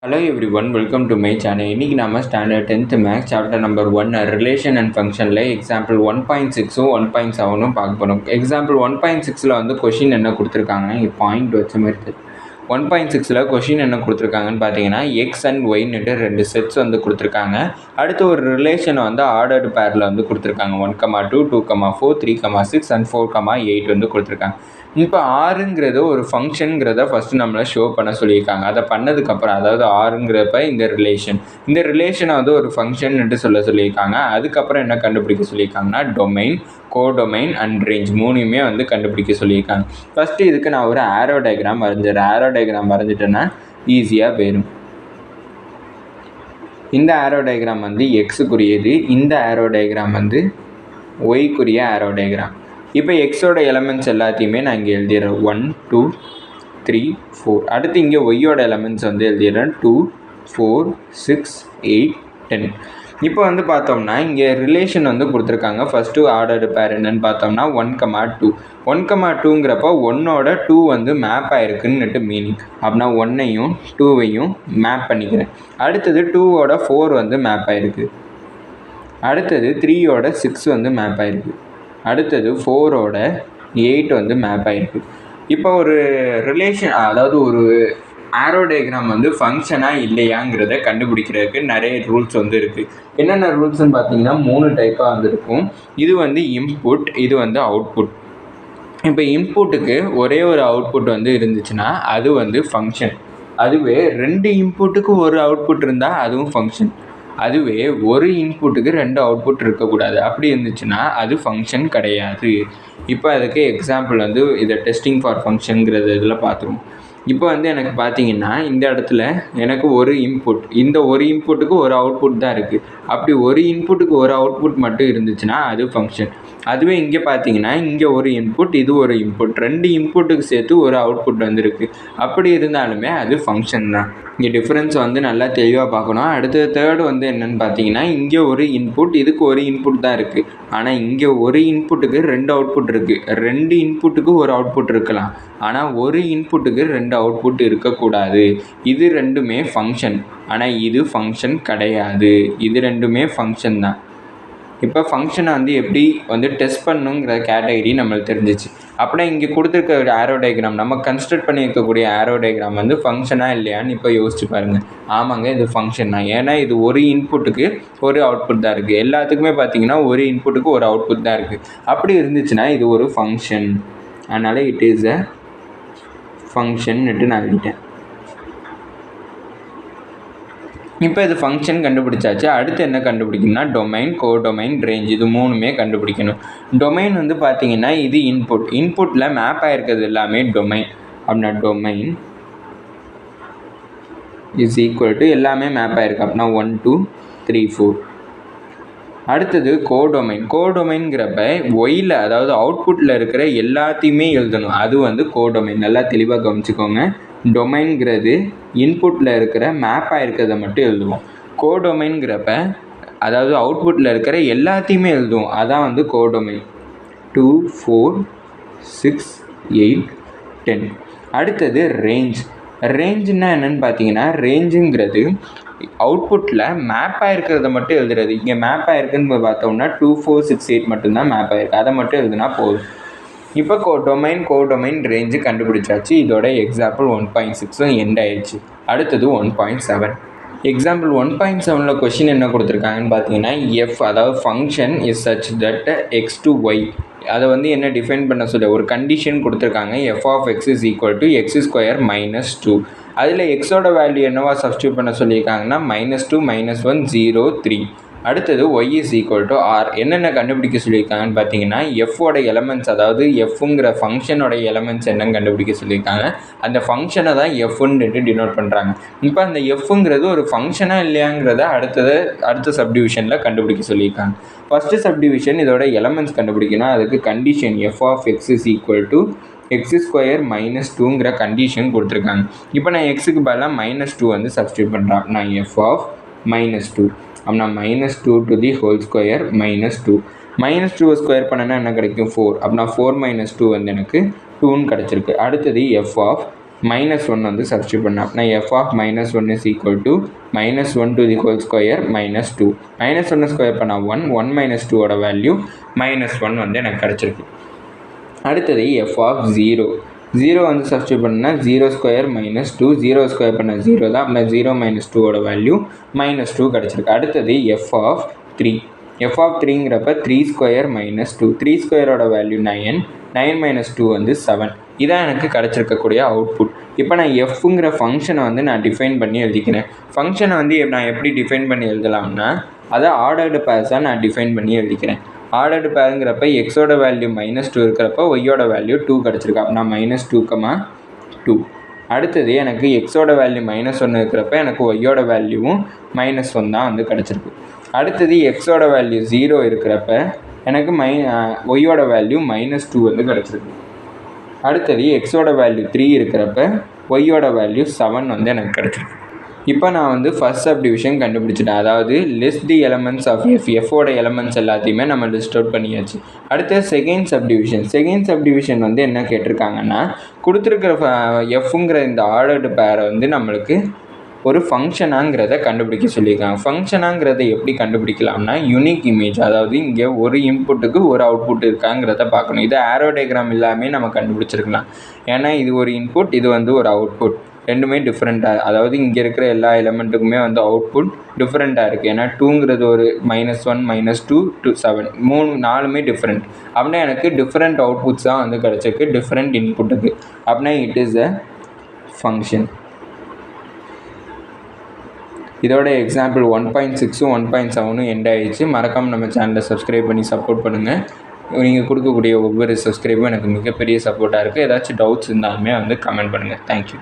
Hello everyone, welcome to my channel. இன்னைக்கு நாம standard 10th maths chapter number 1 relation and ஃபங்க்ஷனில் example 1.6 1.7 பார்க்க போகிறோம். எக்ஸாம்பிள் 1.6ல் வந்து கொஷின் என்ன கொடுத்துருக்காங்கன்னா இங்கே பாயிண்ட் வச்ச மாதிரி 1.6ல் கொஷின் என்ன கொடுத்துருக்காங்கன்னு பார்த்தீங்கன்னா எக்ஸ் அண்ட் ஒய்ன்னுட்டு ரெண்டு செட்ஸ் வந்து கொடுத்துருக்காங்க. அடுத்து ஒரு ரிலேஷனை வந்து ஆர்டர்டு பேரில் வந்து கொடுத்துருக்காங்க. 1,2 2,4 3,6 அண்ட் 4,8 வந்து கொடுத்துருக்காங்க. இப்போ ஆறுங்கிறது ஒரு ஃபங்க்ஷனுங்கிறத ஃபஸ்ட்டு நம்மளை ஷோ பண்ண சொல்லியிருக்காங்க. அதை பண்ணதுக்கப்புறம் அதாவது ஆறுங்கிறப்ப இந்த ரிலேஷனை வந்து ஒரு ஃபங்க்ஷன்ட்டு சொல்லியிருக்காங்க. அதுக்கப்புறம் என்ன கண்டுபிடிக்க சொல்லியிருக்காங்கன்னா டொமைன், கோடொமைன் அண்ட் ரேஞ்ச் மூணுமே வந்து கண்டுபிடிக்க சொல்லியிருக்காங்க. ஃபஸ்ட்டு இதுக்கு நான் ஒரு ஆரோ டயக்ராம் வரைஞ்சிட்டேன்னா ஈஸியாக போயிடும். இந்த ஆரோ டயக்ராம் வந்து எக்ஸுக்குரியது, இந்த ஆரோ டயக்ராம் வந்து ஒய்க்குரிய ஆரோ டயக்ராம். இப்போ எக்ஸோட எலமெண்ட்ஸ் எல்லாத்தையுமே நான் இங்கே எழுதிடுறேன் 1 2 3 4. அடுத்து இங்கே ஒய்யோட எலமெண்ட்ஸ் வந்து எழுதிடுறேன் 2 4 6 8 10. இப்போ வந்து பார்த்தோம்னா இங்கே ரிலேஷன் வந்து கொடுத்துருக்காங்க. ஃபஸ்ட்டு ஆர்டர்டு பேர் என்னன்னு பார்த்தோம்னா 1,2 1,2ங்கிறப்ப 1ஓட 2 வந்து மேப் ஆகிருக்குன்னுட்டு மீனிங். அப்படின்னா 1ஐயும் 2வையும் மேப் பண்ணிக்கிறேன். அடுத்தது 2ஓட 4 வந்து மேப் ஆகிருக்கு. அடுத்தது 3ஓட 6 வந்து மேப் ஆகிருக்கு. அடுத்தது 4ஓட 8 வந்து மேப் ஆகிருக்கு. இப்போ ஒரு ரிலேஷன் அதாவது ஒரு ஆரோ டயக்ராம் வந்து ஃபங்க்ஷனாக இல்லையாங்கிறத கண்டுபிடிக்கிறதுக்கு நிறைய ரூல்ஸ் வந்து இருக்குது. என்னென்ன ரூல்ஸ்ன்னு பார்த்தீங்கன்னா 3 டைப்பாக வந்து இருக்கும். இது வந்து இன்புட், இது வந்து அவுட்புட். இப்போ இன்புட்டுக்கு ஒரே ஒரு அவுட்புட் வந்து இருந்துச்சுன்னா அது வந்து ஃபங்க்ஷன். அதுவே 2 இன்புட்டுக்கு ஒரு அவுட்புட் இருந்தால் அதுவும் ஃபங்க்ஷன். அதுவே ஒரு இன்புட்டுக்கு 2 அவுட்புட் இருக்கக்கூடாது. அப்படி இருந்துச்சுன்னா அது ஃபங்க்ஷன் கிடையாது. இப்போ அதுக்கு எக்ஸாம்பிள் வந்து இதை டெஸ்டிங் ஃபார் ஃபங்க்ஷனுங்கிறது இதில் பார்த்துருவோம். இப்போ வந்து எனக்கு பார்த்தீங்கன்னா இந்த இடத்துல எனக்கு ஒரு இன்புட், இந்த ஒரு இன்புட்டுக்கு ஒரு அவுட்புட் தான் இருக்குது. அப்படி ஒரு இன்புட்டுக்கு ஒரு அவுட்புட் மட்டும் இருந்துச்சுன்னா அது ஃபங்க்ஷன். அதுவே இங்கே பார்த்தீங்கன்னா இங்கே ஒரு இன்புட், இது ஒரு இன்புட், 2 இன்புட்டுக்கு சேர்த்து ஒரு அவுட்புட் வந்துருக்கு. அப்படி இருந்தாலுமே அது ஃபங்க்ஷன் தான். இங்கே டிஃப்ரென்ஸ் வந்து நல்லா தெளிவாக பார்க்கணும். அடுத்த தேர்டு வந்து என்னென்னு பார்த்தீங்கன்னா இங்கே ஒரு இன்புட், இதுக்கு ஒரு இன்புட் தான் இருக்குது. ஆனால் இங்கே ஒரு இன்புட்டுக்கு 2 அவுட்புட் இருக்குது. 2 இன்புட்டுக்கு ஒரு அவுட்புட் இருக்கலாம். ஆனால் ஒரு இன்புட்டுக்கு 2 அவுட்புட் இருக்கக்கூடாது. இது ரெண்டுமே ஃபங்க்ஷன். ஆனால் இது ஃபங்க்ஷன் கிடையாது. இது ரெண்டுமே ஃபங்க்ஷன் தான். இப்போ ஃபங்க்ஷனை வந்து எப்படி வந்து டெஸ்ட் பண்ணுங்கிற கேட்டகரி நம்மளுக்கு தெரிஞ்சிச்சு. அப்படின்னா இங்கே கொடுத்துருக்க ஆரோ டயக்ராம் நம்ம கன்ஸ்ட்ரக்ட் பண்ணியிருக்கக்கூடிய ஆரோ டயக்ராம் வந்து ஃபங்க்ஷனாக இல்லையான்னு இப்போ யோசிச்சு பாருங்கள். ஆமாங்க, இது ஃபங்க்ஷன் தான். ஏன்னா இது ஒரு இன்புட்டுக்கு ஒரு அவுட்புட் தான் இருக்குது. எல்லாத்துக்குமே பார்த்தீங்கன்னா ஒரு இன்புட்டுக்கு ஒரு அவுட்புட் தான் இருக்குது. அப்படி இருந்துச்சுன்னா இது ஒரு ஃபங்க்ஷன். அதனால் இட் இஸ் அ ஃபங்க்ஷன்னுட்டு நான் எழுதிட்டேன். இப்போ இது ஃபங்க்ஷன் கண்டுபிடிச்சாச்சு. அடுத்து என்ன கண்டுபிடிக்கணும்னா டொமைன், கோடொமைன், ரேஞ்ச் இது மூணுமே கண்டுபிடிக்கணும். டொமைன் வந்து பார்த்தீங்கன்னா இது இன்புட்டில் மேப் ஆகிருக்கிறது எல்லாமே டொமைன். அப்படின்னா டொமைன் இஸ் ஈக்குவல் டு எல்லாமே மேப் ஆகிருக்கு. அப்படின்னா 1 2 3 4. அடுத்தது கோடொமைன்ங்கிறப்ப ஒயில் அதாவது அவுட்புட்டில் இருக்கிற எல்லாத்தையுமே எழுதணும். அது வந்து கோடொமைன். நல்லா தெளிவாக கவனிச்சுக்கோங்க. டொமைன்கிறது இன்புட்டில் இருக்கிற மேப் ஆகிருக்கிறத மட்டும் எழுதுவோம். கோடொமைன்கிறப்ப அதாவது அவுட்புட்டில் இருக்கிற எல்லாத்தையுமே எழுதுவோம். அதான் வந்து கோடொமைன். 2 4 6 8 10. அடுத்தது ரேஞ்சுன்னா என்னென்னு பார்த்தீங்கன்னா ரேஞ்சுங்கிறது அவுட்புட்டில் மேப் ஆகிருக்கிறத மட்டும் எழுதுறது. இங்கே மேப் ஆகிருக்குன்னு பார்த்தோம்னா 2 4 6 8 மட்டும்தான் மேப் ஆகிருக்கு. அதை மட்டும் எழுதுனா போதும். இப்போ கோடொமைன் ரேஞ்சு கண்டுபிடிச்சாச்சு. இதோட எக்ஸாம்பிள் 1.6 எண்ட் ஆயிடுச்சு. அடுத்தது 1.7. எக்ஸாம்பிள் 1.7ல் கொஷின் என்ன கொடுத்துருக்காங்கன்னு பார்த்தீங்கன்னா எஃப் அதாவது function is such that X to Y. அதை வந்து என்ன டிஃபைன் பண்ண சொல்ல ஒரு கண்டிஷன் கொடுத்துருக்காங்க. F of X is equal to x² - 2. அதில் எக்ஸோட வேல்யூ என்னவா சப்ஸ்டியூட் பண்ண சொல்லியிருக்காங்கன்னா -2 -1 0 3. அடுத்தது Y is equal to R. என்னென்ன கண்டுபிடிக்க சொல்லியிருக்காங்கன்னு பார்த்தீங்கன்னா எஃபோட எலமெண்ட்ஸ் அதாவது எஃப்ங்கிற ஃபங்க்ஷனோட எலமெண்ட்ஸ் என்னன்னு கண்டுபிடிக்க சொல்லியிருக்காங்க. அந்த ஃபங்க்ஷனை தான் எஃப்ன்னுட்டு டினோட் பண்ணுறாங்க. இப்போ அந்த எஃப்ங்கிறது ஒரு ஃபங்க்ஷனாக இல்லையாங்கிறத அடுத்த சப்டிவிஷனில் கண்டுபிடிக்க சொல்லியிருக்காங்க. ஃபஸ்ட்டு சப்டிவிஷன் இதோட எலமெண்ட்ஸ் கண்டுபிடிக்கணும். அதுக்கு condition F of X is equal to x² - 2ங்கிற கண்டிஷன் கொடுத்துருக்காங்க. இப்போ நான் எக்ஸுக்கு பதிலாக -2 வந்து சப்ஸ்டியூட் பண்ணுறேன். நான் எஃப் ஆஃப் -2 அப்படின்னா -2 to the whole square -2. -2 square பண்ணனா என்ன கிடைக்கும் 4. அப்படின்னா 4 - 2 வந்து எனக்கு 2ன்னு கிடச்சிருக்கு. அடுத்தது எஃப் ஆஃப் -1 வந்து சப்ஸ்டியூட் பண்ணேன். அப்படின்னா f of -1 is equal to -1 to the whole square -2. -1 square பண்ணால் 1, 1 - 2 ஓட வேல்யூ -1 வந்து எனக்கு கிடச்சிருக்கு. அடுத்தது f of 0. 0 வந்து சப்ஸ்டியூட் பண்ணால் 0 ஸ்கொயர் -2, 0 ஸ்கொயர் பண்ணால் 0 தான். அப்படின்னா 0 - 2 ஓட வேல்யூ -2 கிடச்சிருக்கு. அடுத்தது f of 3. f of 3ங்கிறப்ப 3 square -2, 3 ஸ்கொயரோட வேல்யூ 9, 9 - 2 வந்து 7. இதான் எனக்கு கிடச்சிருக்கக்கூடிய அவுட்புட். இப்போ நான் எஃப்ங்கிற ஃபங்க்ஷனை வந்து நான் டிஃபைன் பண்ணி எழுதிக்கிறேன். ஃபங்க்ஷனை வந்து நான் எப்படி டிஃபைன் பண்ணி எழுதலாம்னா, அதை ஆர்டர்டு பேர்ஸாக நான் டிஃபைன் பண்ணி எழுதிக்கிறேன். ஆர்டர்டு பேருங்கிறப்ப எக்ஸோட வேல்யூ -2 இருக்கிறப்ப ஒய்யோட வேல்யூ 2 கிடச்சிருக்கு. அப்படின்னா -2, 2. அடுத்தது எனக்கு எக்ஸோட வேல்யூ -1 இருக்கிறப்ப எனக்கு ஒய்யோட வேல்யூவும் -1 தான் வந்து கிடச்சிருக்கு. அடுத்தது எக்ஸோட வேல்யூ 0 இருக்கிறப்ப எனக்கு ஒய்யோட வேல்யூ -2 வந்து கிடச்சிருக்கு. அடுத்தது எக்ஸோட வேல்யூ 3 இருக்கிறப்ப ஒய்யோட வேல்யூ 7 வந்து எனக்கு கிடச்சிருக்கு. இப்போ நான் வந்து ஃபர்ஸ்ட் சப்டிவிஷன் கண்டுபிடிச்சிட்டேன். அதாவது லிஸ்ட் தி எலமெண்ட்ஸ் ஆஃப் எஃபோட எலமெண்ட்ஸ் எல்லாத்தையுமே நம்ம லிஸ்ட் அவுட் பண்ணியாச்சு. அடுத்து செகண்ட் சப்டிவிஷன் வந்து என்ன கேட்டிருக்காங்கன்னா, கொடுத்துருக்கிற எஃப்ங்கிற இந்த ஆர்டர்டு பேரை வந்து நம்மளுக்கு ஒரு ஃபங்க்ஷனாங்கிறத கண்டுபிடிக்க சொல்லியிருக்காங்க. ஃபங்க்ஷனாங்கிறத எப்படி கண்டுபிடிக்கலாம்னா, யூனிக் இமேஜ், அதாவது இங்கே ஒரு இன்புட்டுக்கு ஒரு அவுட்புட் இருக்காங்கிறத பார்க்கணும். இது ஆரோ டயக்ராம் எல்லாமே நம்ம கண்டுபிடிச்சிருக்கலாம். ஏன்னா இது ஒரு இன்புட், இது வந்து ஒரு அவுட்புட், ரெண்டுமே டிஃப்ரெண்ட்டாக, அதாவது இங்கே இருக்கிற எல்லா எலமெண்ட்டுக்குமே வந்து அவுட்புட் டிஃப்ரெண்ட்டாக இருக்குது. ஏன்னா 2ங்கிறது ஒரு -1, -2 to 7, 4மே டிஃப்ரெண்ட். அப்படின்னா எனக்கு டிஃப்ரெண்ட் அவுட்புட்ஸ் தான் வந்து கிடச்சிருக்கு டிஃப்ரெண்ட் இன்புட்டுக்கு. அப்படின்னா இட் இஸ் அ ஃபங்க்ஷன். இதோட எக்ஸாம்பிள் 1.6ம் 1.7ம் எண்ட் ஆகிடுச்சு. மறக்காமல் நம்ம சேனலை சப்ஸ்கிரைப் பண்ணி சப்போர்ட் பண்ணுங்கள். நீங்கள் கொடுக்கக்கூடிய ஒவ்வொரு சப்ஸ்கிரைபும் எனக்கு மிகப்பெரிய சப்போர்ட்டாக இருக்குது. ஏதாச்சும் டவுட்ஸ் இருந்தாலுமே வந்து கமெண்ட் பண்ணுங்கள். தேங்க்யூ.